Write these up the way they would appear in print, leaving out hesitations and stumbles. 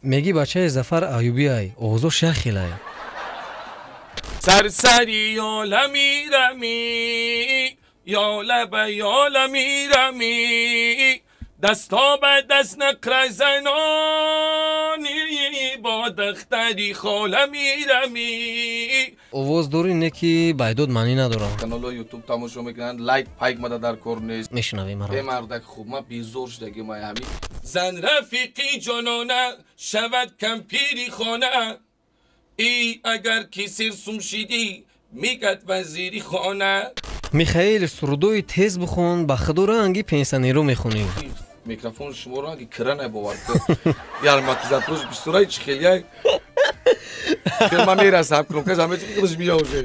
میگی بچه ظفر ایوبی ای اوزو شخیلای سرسری یالا میرمی یالا به یالا میرمی دستا به دست نقر زنانی با دختری خاله میرمی. اووز دوری نکی بایدود معنی ندارم. کانال یوتیوب تماشا میکنند لایک پایک مده در کار نیست. میشنویم مرا. به مردک خوب ما بیزور شدگی ما همین. زن رفیقی جانانه شود کم پیری خانه ای اگر کسی سومشیدی میگد وزیری خانه. میخائیل سرودوی تیز بخون با خدور انگی پنسانی رو میخونیم. میکروفون شما رو انگی کرنه باور که یارماتیزاتورش بستورای چی خیلیه خیلی من میرسم کنم که همه چی کدش بیاوشه.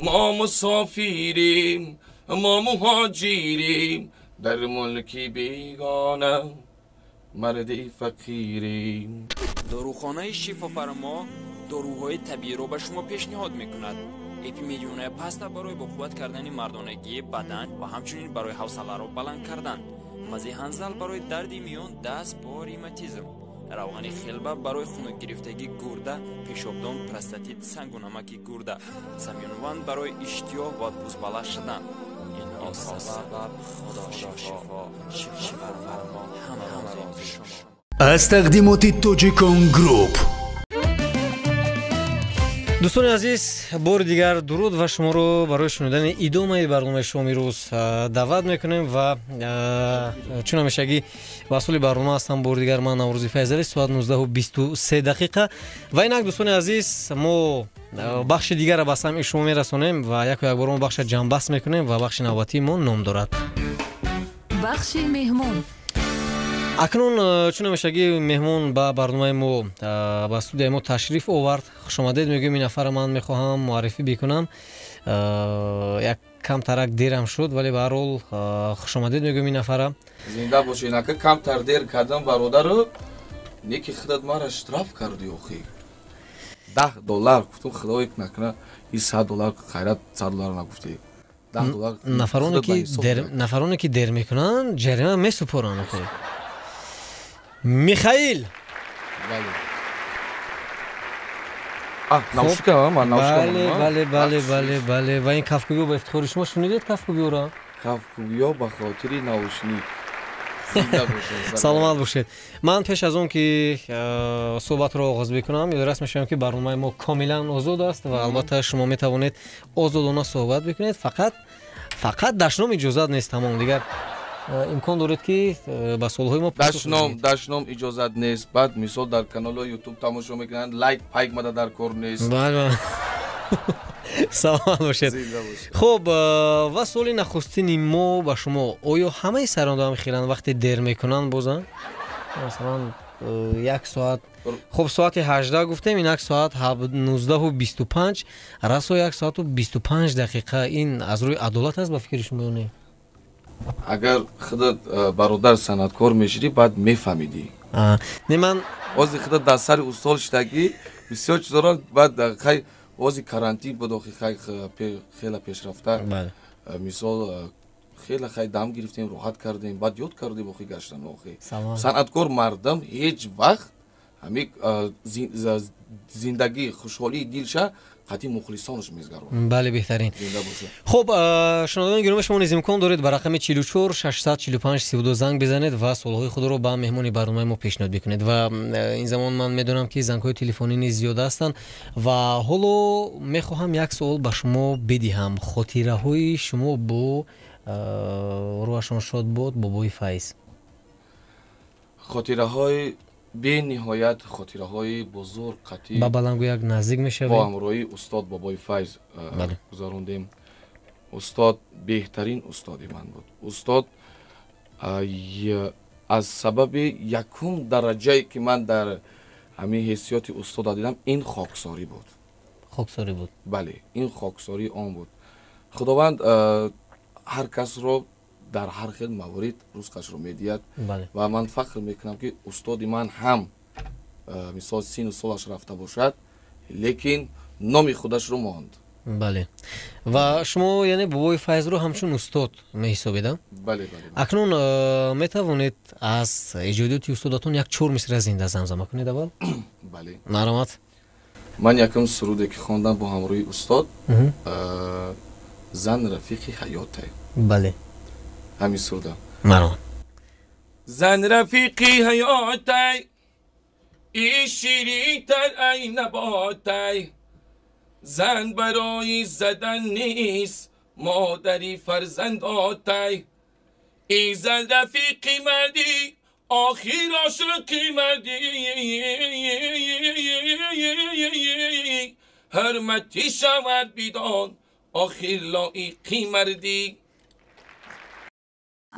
ما مسافریم ما مهاجریم در ملکی بیگانه مردی فقیریم. داروخانه شفافرما داروهای طبیعی رو به شما پیشنهاد میکند. اپیمیلیون پاستا برای با قوت کردن مردانگی بدن و همچنین برای حوصله را بلند کردن. مزه هنزل برای درد میون دست با ریماتیزم. روغن خلبه برای خنک گرفتگی گرده، پیشابدان، پروستات، سنگ و نمک گرده. سمیانوان برای اشتیاق و بزباله شدن. این سبب خدا شفا همه شما. از تقدیمات توجیکان گروپ. دوستان عزیز بار دیگر درود و شما رو برای شنیدن ادامه برنامه شما امروز دعوت میکنیم و چون همیشگی مسئول برنامه هستم. بار دیگر من نوروزی فیضلی ساعت 19:23 و اینک دوستان عزیز ما بخش دیگر را به سمع شما میرسونیم و یک بار بخش جنبست میکنیم و بخش نوبتی ما نام دارد بخش مهمون. اکنون چون همیشگی مهمون با برنامه ما با استودیو ما تشریف آورد. خوش آمدید میگم. این نفر من میخواهم معرفی بکنم. یک کم ترک دیرم شد ولی به هر حال خوش آمدید میگم. این نفر زنده باشی. نکه کم تر دیر کردم برادر نیکی خودت ما را اشتراف کردی اخی $10 گفتم خدای نکنه این $100 خیرت $100 نگفتی $10. نفرانی که دیر میکنن جریمه میسپرن اخی. میخائیل نوشکه من بله و این کفکوبیو با افتخار شما شنیدید کفکوبیو را؟ کفکوبیو به خاطر نوشنی. سلامت باشید. من پیش از اون که صحبت را آغاز بکنم یادآور میشم که برنامه ما کاملا آزاد است و البته شما میتوانید آزادانه صحبت بکنید. فقط دشنام اجازت نیست. تمام دیگر امکان دارد که با سوالهای ما دشنام اجازت نیست. بعد مثال در کانال یوتیوب تماشا میکنند لایک پایک مده در کار نیست. بله سلام باشید. خب و سوالی نخستین ما با شما آیا همه سرانده هم خیرن وقتی دیر میکنن بازن مثلا یک ساعت خب ساعت 18 گفتیم این یک ساعت 19:25 راسو 1 ساعت و 25 دقیقه این از روی عدالت است با فکر شما نه؟ اگر خودت برادر صنعتکار میشدی بعد میفهمیدی. نه من واسه خودت در سر اصول شدگی بسیار چیزا بعد خیلی واسه کارانتی بود خیلی پیشرفته. بله مثال خیلی دم گرفتیم راحت کردیم بعد یاد کردیم بخی گشتن بخی. صنعتکار مردم هیچ وقت همین زندگی خوشحالی دلش قطعی مخلصانش میزگرون. بله بهترین. خب شنوندگان گرامی شما نیز امکان دارید به رقم 44 645 32 زنگ بزنید و سوالهای خود رو با مهمانی برنامه ما پیشنهاد بکنید و این زمان من میدونم که زنگ‌های تلفنی نیز زیاد هستند و حالا میخواهم یک سوال به شما بدهم. خاطره‌های شما با روشان شاد بود بابای فیض. خاطره‌های به نهایت خاطره‌های بزرگ قطعی با بلنگو یک نزدیک میشه با همراهی استاد بابای فیض گذراندیم. استاد بهترین استادی من بود. استاد از سبب یکم درجه که من در همین حیثیت استاد دیدم این خاکساری بود. خاکساری بود. بله این خاکساری آن بود. خداوند هر کس رو در هر خیل موارد رزقش رو میدید و من فخر میکنم که استادی من هم مثال سین و سالش رفته باشد لیکن نام خودش رو ماند. бале. Ва шумо яъне бобои Файзро ҳамчун устод меҳисобед? бале. акнун метавонед аз эҷодиёти устодатон як 4 мисра зинда замзама кунед аввал? бале. Маромад. ман якум суруде ки хондам бо ҳамроҳи устод зан рафиқи ҳаёте. бале. ҳамин суруда. Маромад. زن رفیقی حیاتی ای شیرین‌تر ای نباتی زن برای زدن نیست مادری فرزنداتی ای زن رفیقی مردی آخر عاشقی مردی حرمتی شود بیدان آخر لایقی مردی.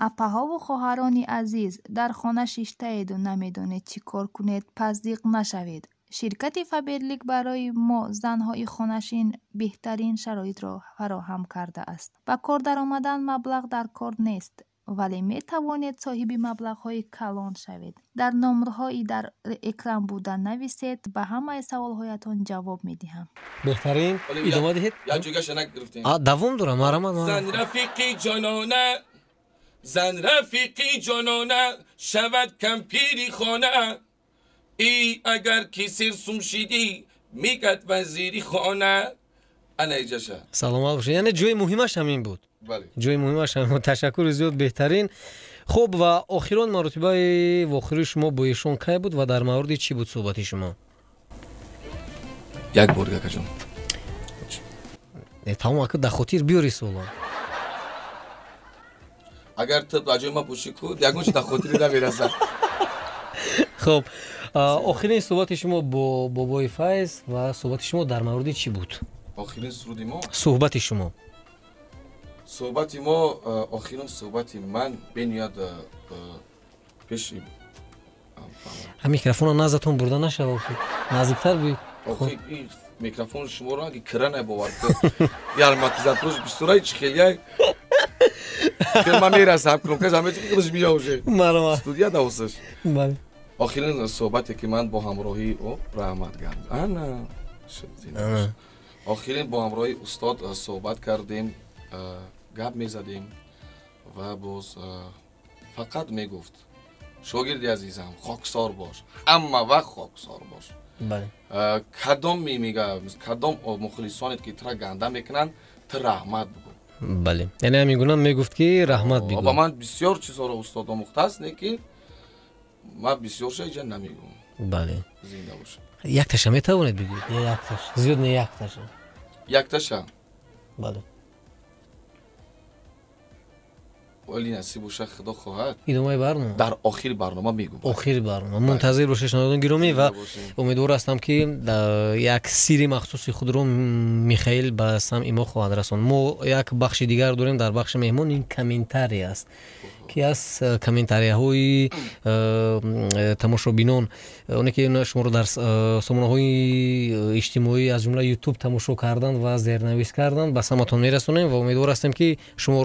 апаҳову хоҳарони азиз, дар хона шиштаеду намедонед чӣ кор кунед, пас диқ нашавед. ширкати Фаберлик барои мо занҳои хонашин беҳтарин шароитро фароҳам кардааст. ба кор даромадан маблағ дар кор нест, вале метавонед соҳиби маблағҳои калон шавед. дар номрҳои дар экран буда нависед, ба ҳамаи саволҳоятон ҷавоб медиҳам. беҳтарин идома диҳед. як ҷойга шанак гирифтем. давом дорам. Маромад. زن رفیقی جانانه زن رفیقی جانانه شود کمپیری خانه ای اگر کسی سومشیدی میگد وزیری خانه انا ایجاشه. саломат бошед. яъне ҷои муҳимаш ҳамин буд. бале. ҷои муҳимаш ҳамин буд. ташаккури зиёд, беҳтарин. хуб, ва охирон маротибаи вохири шумо бо эшон кай буд ва дар мавриди чӣ буд суҳбати шумо? як бор гакаҷон. тамом ака дар хотир биёри суоло. агар ту ба ҷои ма пӯшӣ куд ягон чӣ дар хотири намерасад. хуб, охирин суҳбати шумо бо бобои Файз ва суҳбати шумо дар мавриди чӣ буд? охирин суруди мо суҳбати шумо. суҳбати мо охирин суҳбати ман бениёд пеши микрофона наздатон бурда нашава. наздиктар биёд. охи ин микрофони шуморо аги кранай бовар куд ялматизатрош бистураи чихелияй фирма мерасам кнопкаш ҳамаи чӣ қилиш биё уже маромад. студия давосаш. бале. охирин суҳбате ки ман бо ҳамроҳии раҳмат гап ана охирин бо ҳамроҳи устод суҳбат кардем, гап мезадем ва боз фақат мегуфт шогирди азизам хоксор бош, ҳама вақт хоксор бош. бале. кадом мемега кадом мухлисонет ки тра ганда мекунанд ту раҳмат бигӯ. бале. яъне ҳамин гуна мегуфт ки раҳмат бигӯ. ба ман бисёр чизҳоро устод омӯхтааст, лекин ман бисёр шайҷа намегӯм. бале. зинда боша. якташа метавонед бигӯед? якташ зиёд не якташа. якташа бале. вали насиб боша худо хоҳад идомаи барнома дар охири барнома мегӯм. охири барнома мунтазир бошед шунавандони гиромӣ ва умедвор ҳастам ки як сирри махсуси худро Михаил ба самъи мо хоҳад расонд. мо як бахши дигар дорем дар бахши меҳмон. ин комментарий аст ки аз комментарияҳои тамошобинон оне ки шуморо дар сомонаҳои иҷтимоӣ аз ҷумла ютуб тамошо кардан ва зернавис кардан ба саматон мерасонем ва умедвор ҳастем ки шумо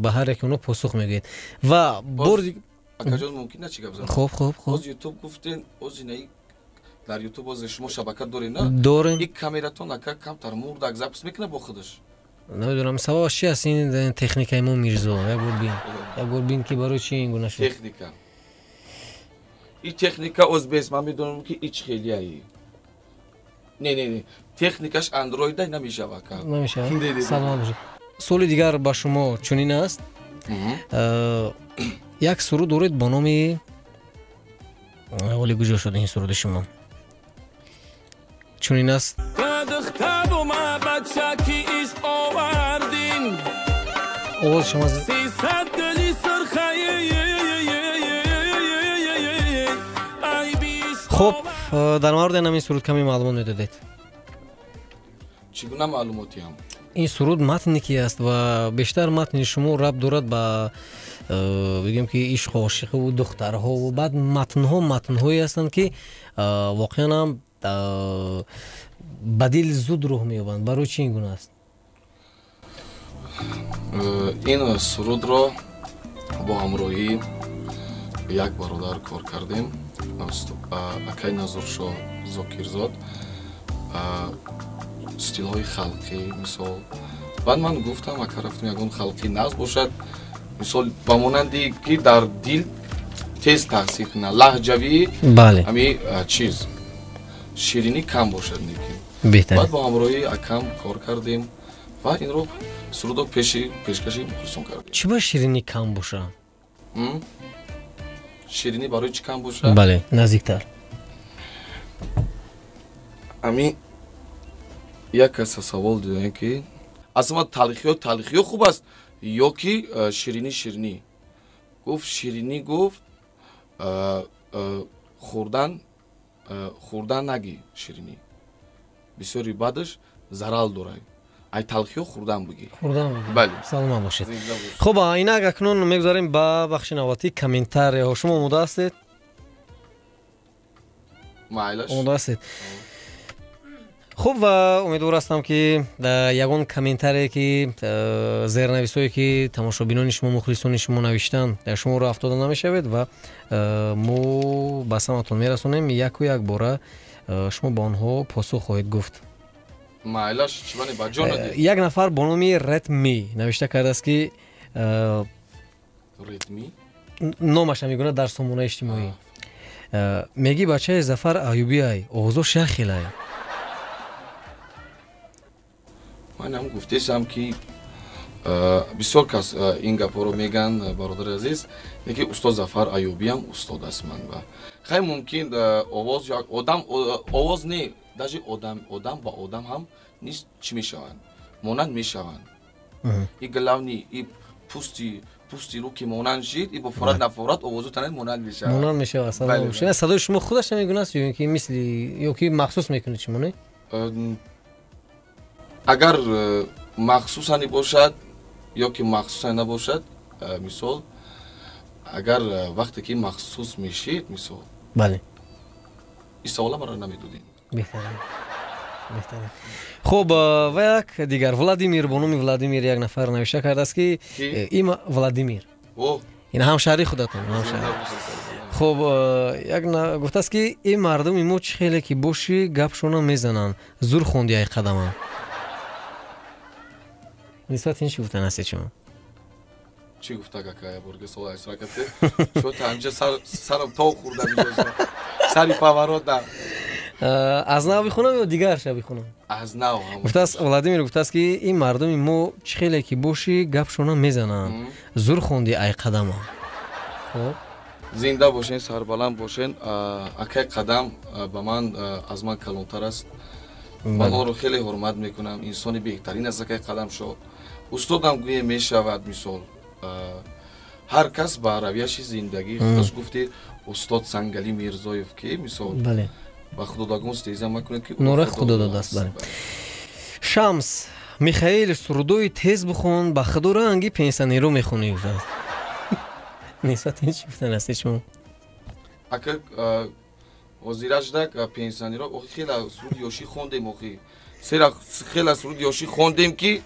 ба ҳар яки онҳо посух мегӯед. ва бори акаҷон мумкин на чӣ гап занам. хуб боз ютуб гуфтен озинаи дар ютуб боз шумо шабака доред на? дорем. ин камератон ака камтар мурдак запис мекунад бо худаш. намедонам сабабаш чи аст ин техникаи мо Мирзо. як бор бин ки барои чи ин гуна шуд. техника ин техника озбест. ман медонам ки ич хелияи не техникаш андроида намешава ка намешава. саломат бошед. соли дигар ба шумо чунин аст. як суруд доред бо номи оли гуҷо шуд ин суруди шумо чунин аст. овози шумо хуб, дар мавриди ҳамин суруд каме маълумот медодед? чӣ гуна маълумотиам? ин суруд матне ки аст ва бештар матни шумо рабт дорад ба бигем ки ишқу ошиқу духтарҳо. баъд матнҳое ҳастанд ки воқеан ҳам ба дил зуд рӯҳ меёбанд. барои чӣ ин гуна аст? ин сурудро бо ҳамроҳии як бародар кор кардем, акай Назуршоҳ Зокирзод. стилҳои халқӣ мисол баъд ман гуфтам ака рафтем ягон халқи нағз бошад мисол ба монанди ки дар дил тез таъсир кунад лаҳҷавӣ бале ҳами чиз ширинӣ кам бошад некин беҳтар баъд бо ҳамроҳи акам кор кардем ва инро суруду пешкаши мухлисон кардем чӣ ба ширинӣ кам боша ширинӣ барои чӣ кам бошад бале наздиктар ҳами як каса савол додем ки асла талихиё хуб аст ё ки ширинӣ гуфт ширинӣ гуфт хӯрдан нагӣ ширинӣ бисёри бадаш зарал дорад ай талхиё хӯрдан бигӣ бале саломат бошед хуб инак акнун мегузарем ба бахши навбатӣ комментарияҳо шумо омода ҳастед майлаш омода ҳастед хуб ва умедвор ҳастам ки ягон комментарие ки зернависое ки тамошобинони шумо мухлисони шумо навиштанд шуморо афтода намешавед ва мо ба саматон мерасонем яку як бора шумо ба онҳо посух хоҳед гуфт майлаш чимани баҷона як нафар бо номи ретми навишта кардааст ки ретми номаша мегӯяд дар сомонаи иҷтимоӣ меги бачаи Зафар Аюбиай овозо шахилай манам гуфтесам ки бисёр кас ин гапҳоро мегӯянд бародари азиз ки устод Зафар Аюбиам устод аст ман ва хеле мумкин овоз не даже одам ба одам ҳам низ чӣ мешаванд монанд мешаванд и главни и пусти руки монанд шид и бо форат нафорат овозу танед монанд мешавад садои шумо худаш мегӯяст ё ки мисли ё ки махсус мекунед шумо не агар махсусане бошад ё ки махсусане набошад мисол агар вақте ки махсус мешид мисол бале ин савола маро намедодем беҳтарин хуб ва як дигар Владимир бо номи Владимир як нафар навишта кардааст ки ин Владимир ин ҳамшаҳри худатон хуб як гуфтааст ки ин мардуми мо чӣ хеле ки боши гапшона мезананд зур хонди ай қадамам нисбати ин чӣ гуфтан ҳастед шумо чӣ гуфта какая бурга сол айсракате шота ҳамҷа сарам то хӯрда мижаша сари паварода аз нав бихонам ё дигар ша бихонам аз нав гуфтааст Владимир гуфтааст ки ин мардуми мо чӣ хеле ки боши гапшона мезананд зур хонди ай қадамам зинда бошен сарбаланд бошен акай қадам ба ман аз ман калонтар аст ман онро хеле ҳурмат мекунам инсони беҳтарин аст акай қадам шо устодам гӯе мешавад мисол ҳар кас ба равияши зиндагӣ худаш гуфте устод Сангали Мирзоев ки мисол ба худодагон стеза макунед ки нора худо додааст бале Шамс Михаил сурудои тез бихон ба худо ранги пенсионеру мехонӣ нисбати ин чӣ гуфтан ҳастед шумо ака озирашдак пенсионеро охи хела суруди ёшӣ хондем охи хела суруди ёшӣ хондем ки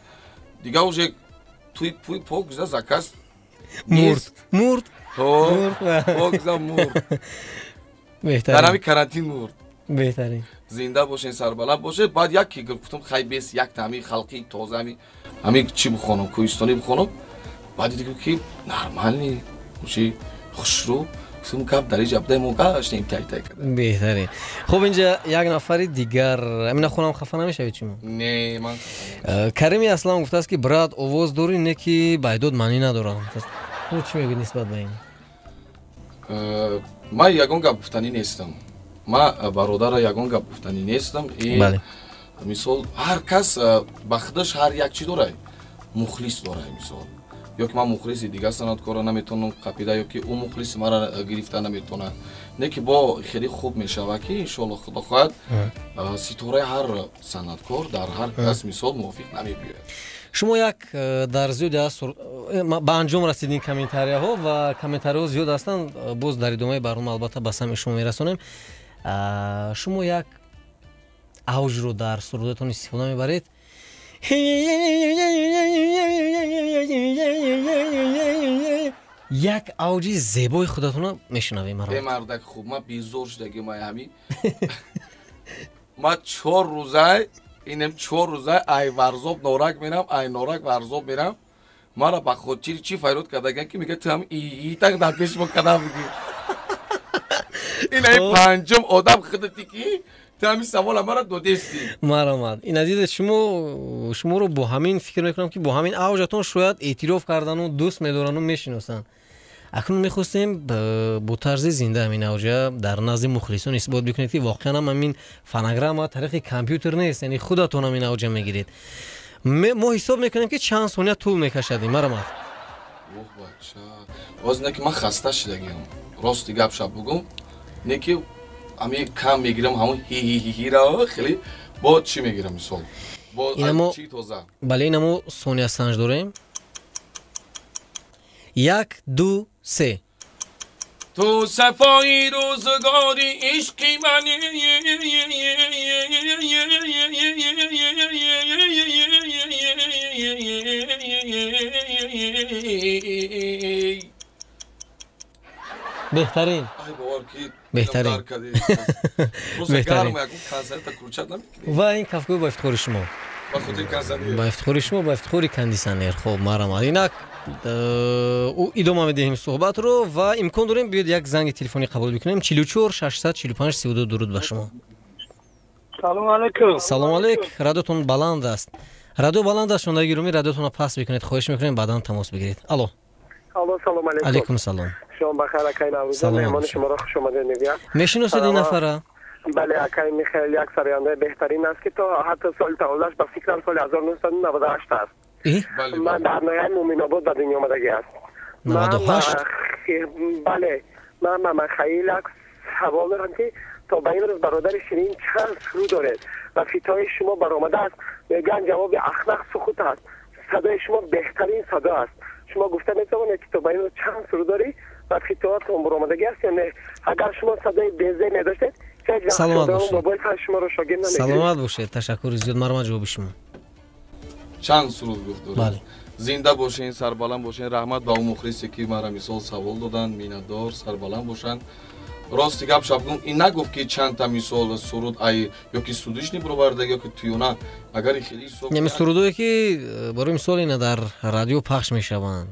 дига уже туи пӯй пок гуза закас мурд пок гуза мурд дар ҳами карантин мурд беҳтарин зинда бошен сарбаланд бошед баъд яке гуфтам хай бес як ҳами халқи тоза ҳами чӣ бихонам кӯҳистонӣ бихонам баъд дидем ки нормални уши хушрӯ гап дар иҷабдаи мо гаштем тай карда беҳтарин хуб инҷа як нафари дигар амина хонам хафа намешавед шумо не ман Карими Аслам гуфтааст ки брат овоз дорӣ не ки байдод маънӣ надорам чӣ мегӯед нисбат ба ин ман ягон гап гуфтанӣ нестам ман бародара ягон гап гуфтанӣ нестам мисол ҳар кас ба худаш ҳар як чӣ дорад мухлис дорад мисол ё ки ман мухлиси дигар санъаткора наметавонам қапида ё ки ӯ мухлиси мара гирифта наметавонад не ки бо хеле хуб мешавад ки иншоалло худо хоҳад ситораи ҳар санъаткор дар ҳар кас мисол мувофиқ намебиёяд шумо як дар зиёди ба анҷом расидин комментарияҳо ва комментарияҳо зиёд ҳастанд боз дар идомаи барнома албатта ба самъи шумо мерасонем шумо як авҷро дар сурудатон истифода мебаред як авҷи зебои худатона мешунавем бемардак хуб ман безор шудаги май ҳами ман 4 рӯзай اینم 4 روزه ای ورزاب نورک میرم ای نورک ورزاب میرم مرا با خود چی فایرود کرده که میگه تو هم ای تک در پیش ما کدام میگی این ای پنجم آدم خودتی که تو همین سوال مرا دو دستی مرامد این عزیز شما رو با همین فکر میکنم که با همین اوجتون شاید اعتراف کردن و دوست میدارن و میشناسن. اکنون میخواستیم با طرز زنده همین اوجه در نزد مخلصان اثبات بکنید که واقعا هم همین فناگرام از طریق کامپیوتر نیست، یعنی خودتون همین اوجه میگیرید. ما حساب میکنیم که چند ثانیه طول میکشد. مرامد اوه بچه باز نه که من خسته شدگیم راستی گپ شپ بگم نه که امی کم میگیرم همون هی را خیلی با چی میگیرم مثال با چی توزه. بله اینمو ثانیه سنج داریم. 1 2 3 تو صفایی روزگاری عشقی منی بهترین بهترین و این کفگوی با افتخار شما با افتخار شما با افتخار کندیسانر. خب مرام اینک او ادامه میدیم صحبت رو و امکان داریم بیاد یک زنگ تلفنی قبول بکنیم. 44 645 32 درود به شما. سلام علیکم. سلام علیک. رادیوتون بلند است. رادیو بلند است. شما گیرومی رادیوتون رو پاس بکنید. خواهش میکنیم بعداً تماس بگیرید. الو. الو سلام علیکم. علیکم سلام. شما بخیر اکای نوروز مهمان شما را خوش آمدید میگم. میشناسید این نفره؟ بله اکای میخائیل یک سرینده بهترین است که تا حتی سال تولدش به فکر سال 1998 است. من در نهایت مومن آباد به دنیا آمدگی است. 98 بله من خیلی سوال دارم که تا به این روز برادر شیرین چند سرو دارد و فیتای شما برآمده است. میگن جواب اخلاق سکوت است. صدای شما بهترین صدا است. شما گفته میتوانید که تو به این روز چند سرو داری و فیتاتون برآمدگی است یا نه؟ اگر شما صدای بهزه نداشتید سلامت باشید. موبایل شما رو شاگرد نمیگیرید. سلامت باشید. تشکر زیاد. مرا جواب شما. چند سرود گفت داره. بله. زنده باشین، سربلند باشین. رحمت با اون مخلصی که مرا مثال سوال دادن. میندار سربلند باشن. راستی گپ شپ کنم این نگفت که چند تا مثال سرود ای یا که سودش نی برآورده یا که تویونا اگر خیلی سو یعنی سرودایی که برای مثال اینا در رادیو پخش میشوند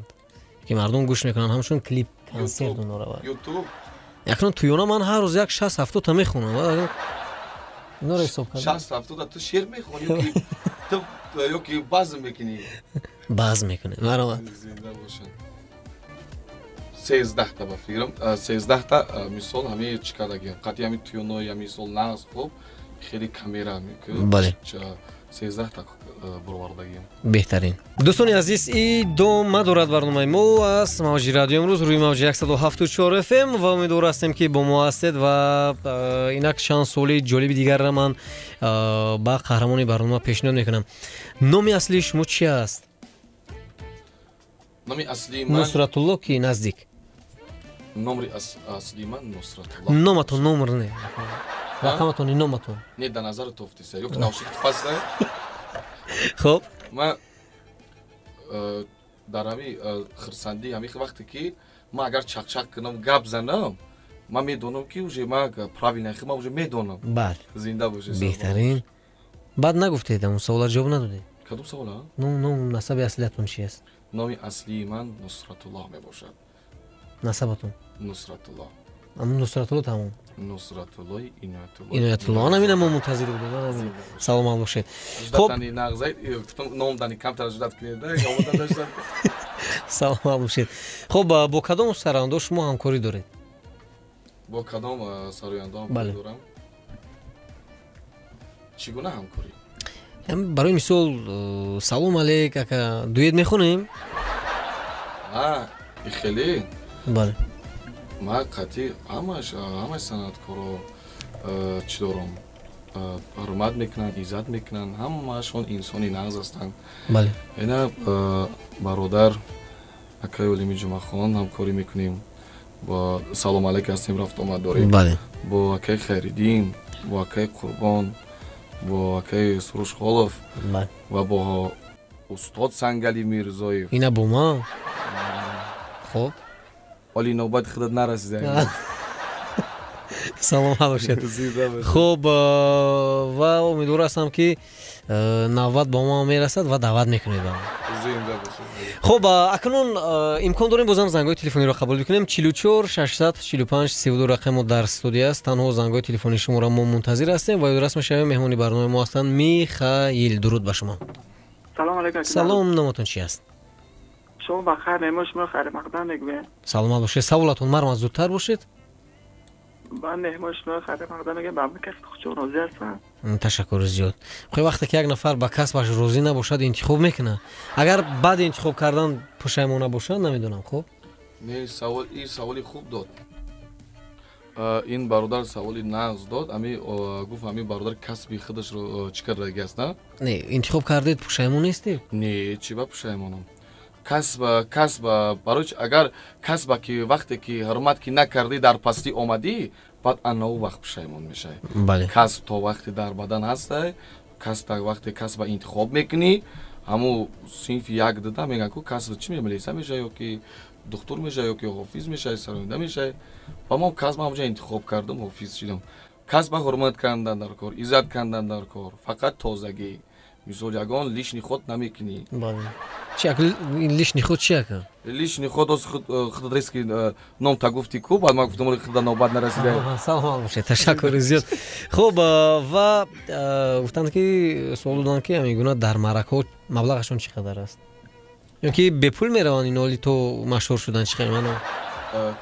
که مردم گوش میکنن همشون کلیپ کنسرت اونها رو یوتیوب اکنون تویونا من هر روز یک 60 70 تا میخونم. اینا رو حساب کنم 60 70 تا شعر میخونی که تو یا که باز میکنی باز میکنه. مرا زنده باشن. 13 تا با فکرم 13 تا مثال همه چیکارگی قطعی همین تویونو یا مثال ناز خوب خیلی کامیرا میکنه. بله 13 تا برآوردگی بهترین. دوستان عزیز این دو مدارد برنامه ما است. موج رادیو امروز روی موج 107.4 اف ام و امیدوار هستیم که با ما هستید و اینک چند سوال جالب دیگر را من با قهرمان برنامه پیشنهاد میکنم. نام اصلی شما چی است؟ نام اصلی من نصرت الله کی نزدیک. نمر اصلی من نصرت الله. نامتون نمر نه. رقمتون نامتون. نه در نظر توفتی سه. یک نوشیک پاسه. خب ما در همی خرسندی همی وقتی که ما اگر چک کنم گپ زنم ما میدونم که اوجه ما پراویل نخیم ما اوجه میدونم. بله زنده باشه. بهترین. بعد نگفتید اون سوال جواب ندادید. کدوم سوال ها؟ نام نسب اصلیتون چی است؟ نام اصلی من نصرت الله می باشد. نسبتون؟ نصرت الله. اما نصرت الله تمام. نصرت الله اینایت الله. آنم اینم منتظر بودم. سلام باشید. خب نغزای نام دانی کم تر جدت کرده یا مدت داشت. سلام باشید. خب با کدام سرانده شما همکاری دارید؟ با کدام سرانده همکاری دارم؟ چگونه همکاری؟ برای مثال سلام علیک اکا دویت میخونیم؟ خیلی؟ بله. ما قطعی همه صنعتکارا چی دارم حرمت میکنن عزت میکنن همهشون انسانی نغز هستند. بله. اینا برادر اکای ولیمی جمعه خان همکاری میکنیم با سلام علیک هستیم رفت آمد داریم. بله. با اکای خیریدین با اکای قربان با اکای سروش خالف و با استاد سنگلی میرزایف. اینا با ما. خب ولی نوبت خودت نرسیده. سلام باشید. خب و امیدوار هستم که навбат ба мо мерасад ва даъват мекунед ба мо. Зинда бошед. хуб акнун имкон дорем бозам зангҳои телефониро қабул бикунем. 44 645 32 рақамо дар студия аст. танҳо зангҳои телефони шуморо мо мунтазир ҳастем ва ёдрас мешавем меҳмони барномаи мо ҳастанд Михаил. дуруд ба шумо. салом алейкум. салом, номатон чи аст? шумо бахайр мемош мо хайр мақдам мегӯем. саломат бошед. саволатон мармаз зудтар бошед. من مهموش ما خرید مقدم میگم با کس خودشون راضی هستن. تشکر زیاد. خب وقتی که یک نفر با کسبش راضی نباشد انتخاب میکنه. اگر بعد انتخاب کردن پشیمون نباشد نمیدونم. خب نه این سوالی خوب داد. این برادر سوالی ناز داد. امی گفت امی برادر کسبی خودش رو چیکار رگی است نه؟ نه انتخاب کردید پشیمون نیستی؟ نه چی با پشیمونم. کسب برای اگر کسب که وقتی که حرمت کی نکردی در پستی اومدی بعد انا وقت پشیمون میشه. بله. کسب تو وقتی در بدن هستی کسب وقتی کسب انتخاب میکنی همو صنف یک داده میگن که کسب چی میملیسه میشه یا که دکتر میشه یا که حافظ میشه سرانده میشه و ما کسب همونجا انتخاب کردم حافظ شدم. کسب حرمت کردن در کار عزت کردن در کار فقط تازگی مثال یگان لیشنی خود نمیکنی. بله. چی اکل لیشنی خود چی اکل؟ لیشنی خود از خود ریسکی نام تا گفتی کو بعد ما گفتم ولی خود نوبت نرسیده. سلام باشه تشکر زیاد. خب و گفتند که سوال دادن که میگن در معرکه مبلغشون چقدر است؟ یا که به پول میروند این حالی تو مشهور شدن چقدر منو؟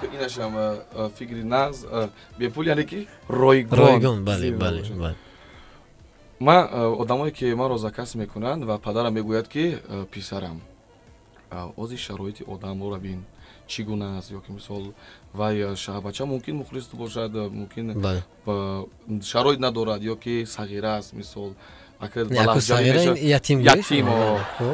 که اینش هم فکری نغز به پول یعنی که رایگان. بله بله بله. ما آدمایی که ما رو زکاس میکنند و پدرم میگوید که پسرم از شرایط آدم رو ببین چگونه است یا که مثال و شهبچه ممکن مخلص باشد ممکن شرایط ندارد یا که صغیر است مثال اگر صغیر یتیم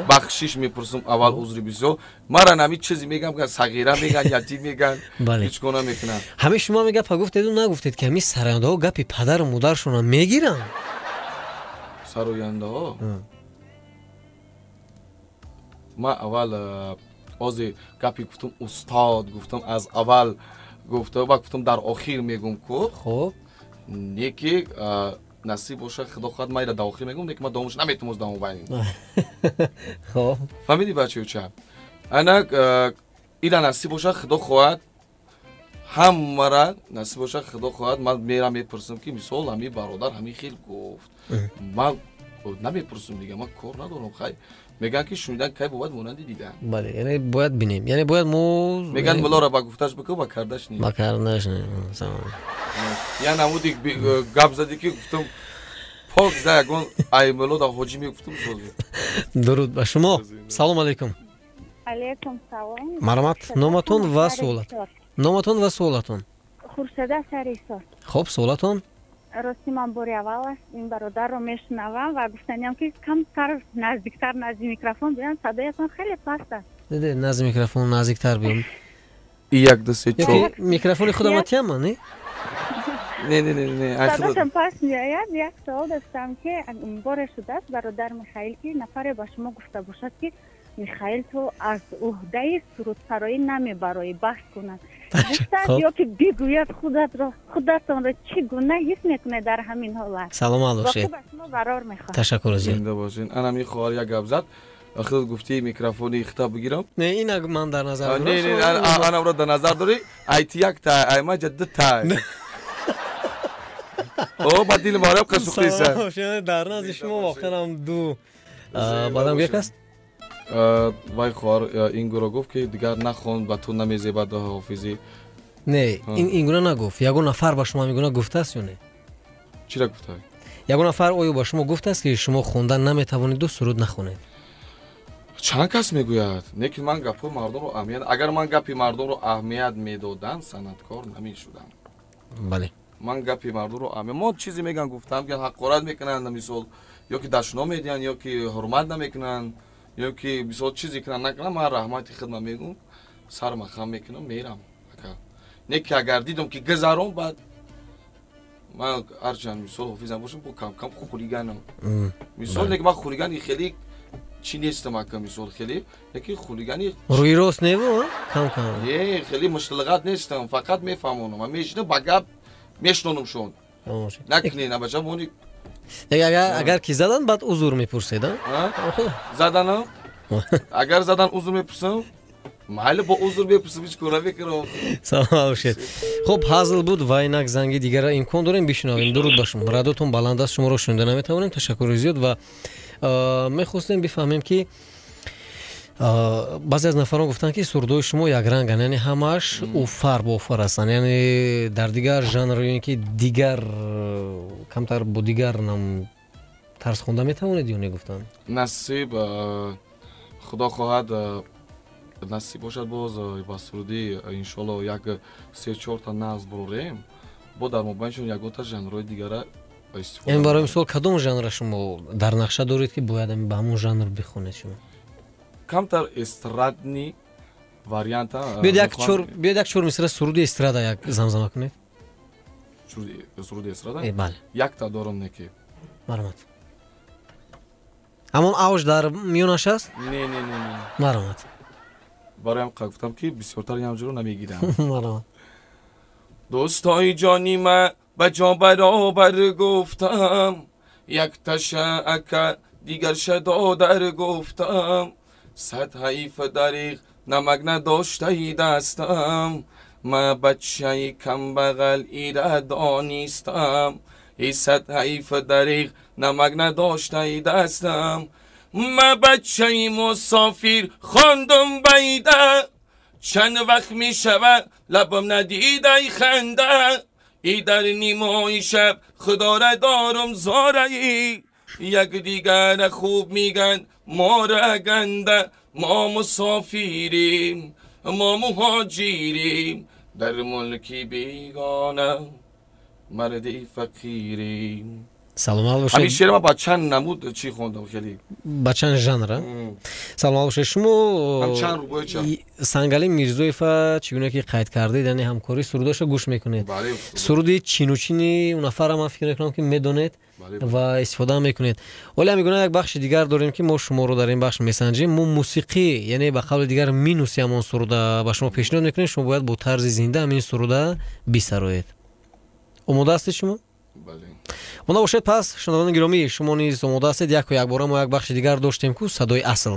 بخشش میپرسم اول عذر بسیار مرا نمی چیزی میگم که صغیره میگن یتیم میگن هیچ گونه میکنن. همه شما میگه گفتید و نگفتید که همین سراینده ها گپی پدر و مادرشون میگیرن؟ سراینده ها ما اول از گپی گفتم استاد گفتم از اول گفتم در آخر میگم که خب نیکی نصیب باشه خدا خواهد ما در آخر میگم نیکی ما دومش نمیتونم دامو بینیم. خب فهمیدی بچه چه انا اینا نصیب باشه خدا خواهد هم مرا نصیب باشه خدا خواهد من میرم میپرسم که مثال همی برادر همی خیلی گفت من نمیپرسم دیگه من کار ندارم خیلی میگن که شنیدن که باید مونندی دیدن. بله یعنی باید بینیم یعنی باید مو میگن ملا را با گفتش بکن با کردش نیم با کردش نیم یعنی نمودی گپ زدی که گفتم پاک زیگون ای ملا دا حاجی میگفتم سوز بود. درود به شما. سلام علیکم. علیکم سلام. مرحمت. نامتون و سوالت. نامتون و سوالتون. خورشیده سریسات. خب سوالتون. راستی من باری اول است این برادر رو میشنوم و گفتنیم که کمتر نزدیکتر نزدیک میکروفون بیان صدایتون خیلی پست است. دیده نزدیک میکروفون نزدیکتر بیام. یک دو سه چهار. میکروفون خودماتی هم نه؟ نه. صداتون پست میآید. یک سوال داشتم که بار شده است برادر میخائیل که نفر با شما گفته باشد که میخائیل تو از عهده سرودسرایی نمیبرای بحث کنند. یا که بگوید خودتون را چگونه حس میکنه در همین حالت. سلام باشید. تشکر زیاد. زنده باشین. انا میخوام یک گپ زد. خودت گفتی میکروفونی خطاب بگیرم. نه این من در نظر دارم. نه انا رو در نظر داری. ایت یک تا ایما جدد تا. او بدیل مارم قصوقی سر. در نظر شما واقعا هم دو بعدم یک است. وای خوار این گروه گفت که دیگر نخوان و تو نمیزی بعد حافظی. نه این گروه نگفت. یگون نفر با شما میگونه گفته است یا نه؟ چی را گفته؟ یگون نفر آیا با شما گفته است که شما خوندن نمیتوانید و سرود نخونید؟ چند کس میگوید؟ نه که من گپ مردم رو اهمیت اگر من گپی مردم رو اهمیت میدادن صنعتکار نمیشدم. بله. من گپی مردم رو اهمیت ما چیزی میگن گفتم که حقارت میکنن مثال یا که دشنام میدن یا که حرمت نمیکنن یا که بسیار چیزی کنن نکنن من رحمت خدمت میگم سر مخم میکنم میرم نه که اگر دیدم که گذارم بعد من هرچند مثال حافظم باشم با کم کم خوریگانم مثال نه که من خوریگانی خیلی چی نیستم اکم مثال خیلی نه که خوریگانی روی راست نیو کم کم نه خیلی مشتلقات نیستم فقط میفهمونم من میشنم با گپ میشنونم شون نکنی نه بچه مونی اگر کی زدن بعد عذر میپرسید زدنم اگر زدن عذر میپرسم محل با عذر بپرسم هیچ کاری نمیکنم. سلام باشید. خب حاضر بود و اینک زنگ دیگر را امکان داریم بشنویم. درود باشم. رادیوتون بلند است، شما رو شنیده نمیتوانیم. تشکر زیاد و میخواستیم بفهمیم که بعضی از نفران گفتن که سرودای شما یک رنگن، یعنی همش اوفر با اوفر هستن، یعنی در دیگر ژانر یعنی که دیگر کمتر با دیگر نم ترس خونده میتوانید یا نگفتن؟ نصیب خدا خواهد نصیب باشد باز با سرودی انشالله یک 3-4 تا نظم بروریم با در مبینشون یک تا ژانرهای دیگر استفاده. این برای مثال کدام ژانر شما در نقشه دارید که باید به همون ژانر بخونید شما؟ کمتر استرادنی وریانت ها. بیاید یک چور مثل سرودی استرادا یک زمزمه کنید. سرودی استرادا؟ بله. یک تا دارم نکی. مرحمت. همون آوش در میونش است؟ نه. مرحمت. برایم گفتم که بسیارتر همجورو نمیگیرم. مرحمت. دوستای جانی من به جان برابر گفتم، یک تشک دیگر شدا در گفتم، 100 حیف دریغ نمک نداشته ای دستم، من بچه کم بغل ایره دانیستم، 100 حیف دریغ نمک نداشته ای دستم، من بچه مسافر خواندم بیده، چند وقت می شود لبم ندیده ای خنده، ای در نیمای شب خدا را دارم زارایی، یک دیگر خوب میگن ما را گنده، ما مسافریم ما مهاجریم، در ملکی بیگانه مردی فقیریم. سلام باشید. همین شعر ما با چند نمود چی خوندم خیلی با چند ژانر. سلام باشید. شما هم چند روبای چند سنگالی میرزویف چگونه که قید کردید یعنی همکاری سروداشو گوش میکنید؟ بله. سرودی چینی اون نفر ما فکر میکنم که میدونید و استفاده میکنید. ولی میگن یک بخش دیگر داریم که ما شما رو در این بخش میسنجیم، ما موسیقی یعنی به قول دیگر مینوسیم اون سروده با شما پیشنهاد میکنیم، شما باید با طرز زنده همین سروده بسرایید. آماده هستید شما؟ بله. اونا باشید. پس شنوندگان گرامی شما نیز آماده هستید. یک بار ما یک بخش دیگر داشتیم که صدای اصل.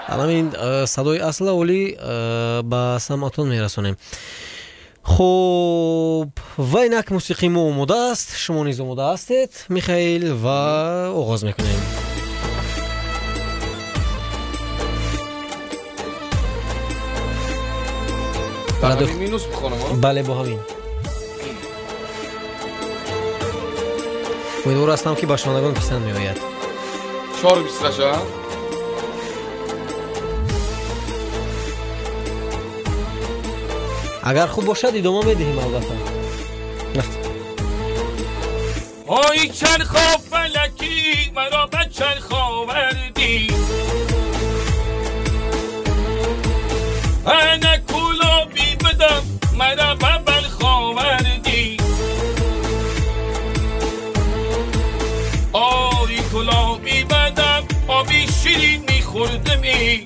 الان این صدای اصل ولی با سمعتون میرسونیم. خب و اینک موسیقی ما آماده است، شما نیز آماده هستید میخائیل و آغاز میکنیم. با مینوس بخونم؟ بله با همین. امیدوار هستم که با شنوندگان پسند میآید. 4:20 اگر خوب باشد ادامه میدهیم البته. آی چرخ فلکی مرا به چرخ آوردی، انا کلابی بدم مرا به بلخ آوردی، آی کلابی بدم آبی شیرین میخوردمی،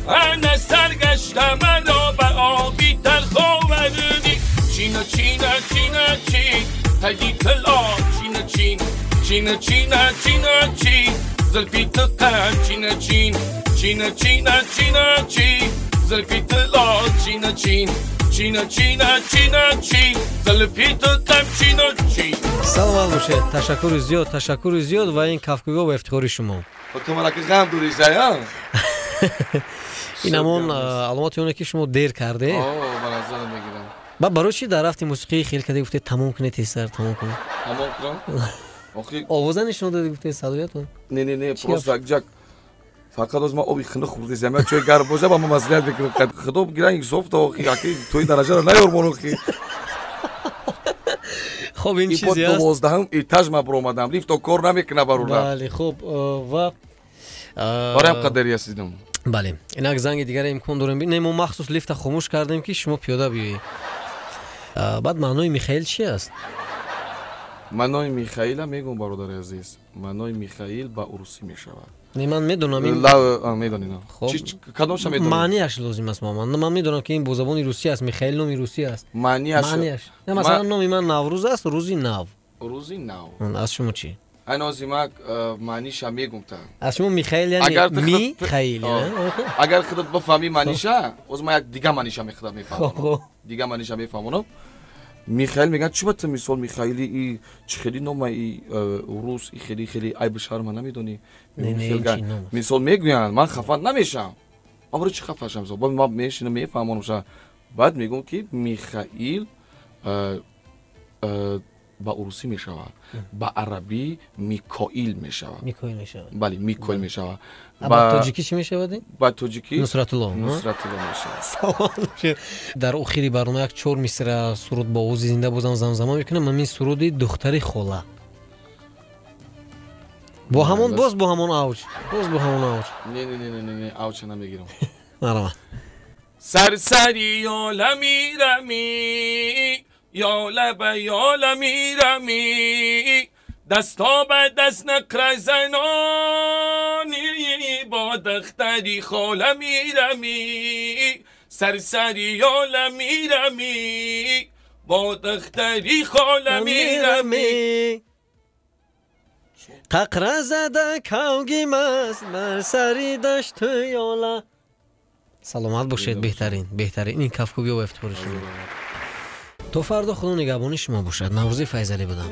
انا سرگشتم مرا به آبی تلخ آوردی، چینا چینا چینا چین هلی تلا چینا چین چینا چینا چینا چین زلفی تقم چینا چین چینا چینا چینا چین زلفی تلا چینا چین چینا چینا چینا چین زلفی تقم چینا چین. سلام باشید. تشکر زیاد و این کافگوگا و افتخاری شما. تو مرا که غم دوری زیا این همون علاماتی اونه که شما دیر کرده. من از زن میگیرم. با برای چی در رفتی موسیقی خیلی کردی گفته تمام کنید تیستر تمام کنید؟ تمام کنم؟ آوازه نشون دادی گفته صدایتون؟ نه پروست جک فقط از ما آبی خنده خورده زمین چوی گرم باشه با ما مسئولیت بگیرم خدا بگیرن یک صفت و خیلی توی درجه را نیارمونو خیلی. خب این چیزی هست. 12 ایتاژ ما برآمدم لیفت و کار نمیکنه برورا. بله خب و برایم قدری هستیدم. بله اینک زنگ دیگر امکان داریم ببینیم. ما مخصوص لیفت خاموش کردیم که شما پیاده بیایید. بعد معنای میخائیل چی است؟ معنای میخائیل میگم برادر عزیز، معنای میخائیل با روسی میشود. من میدونم این لا میدونین خب کدومش میدونین معنیش لازم است مامان من میدونم که این با زبان روسی است میخائیل نام روسی است معنیش نه مثلا نام من نوروز است روزی نو روزی نو از شما چی انازیما معنیش میگم تا از شما میخائیل یعنی میخائیل اگر خودت بفهمی معنیش از ما یک دیگه معنیش میفهمم دیگه معنیش میفهمم میخائیل میگن چی بات مثال میخائیلی ای خیلی نام ای روس ای خیلی ای بشار من نمیدونی مثال میگن من خفه نمیشم اما چی خفه شم با ما میشینم میفهمم بعد میگم که میخائیل با روسی میشود با عربی میکائیل میشود بله میکائیل میشود با تاجیکی چی میشود با تاجیکی نصرت الله میشود در آخری برنامه یک 4 مصرع سرود با آواز زنده بازم زمزمه میکنم من این سرود دختری خاله با همون باز با همون اوج نه اوج نمیگیرم مرحبا سرسری عالمی رمی یا لبه یا لمی رمی دستا به دست نقر زنانی با دختری خاله می رمی سرسری یا لمی رمی با دختری خاله می رمی ققره زده کوگی مست بر سری دشت یالا سلامت باشید بهترین این کفکو بیا و افتخار شما تا فردا خدا نگهبان شما باشد نوروز فیض علی بدم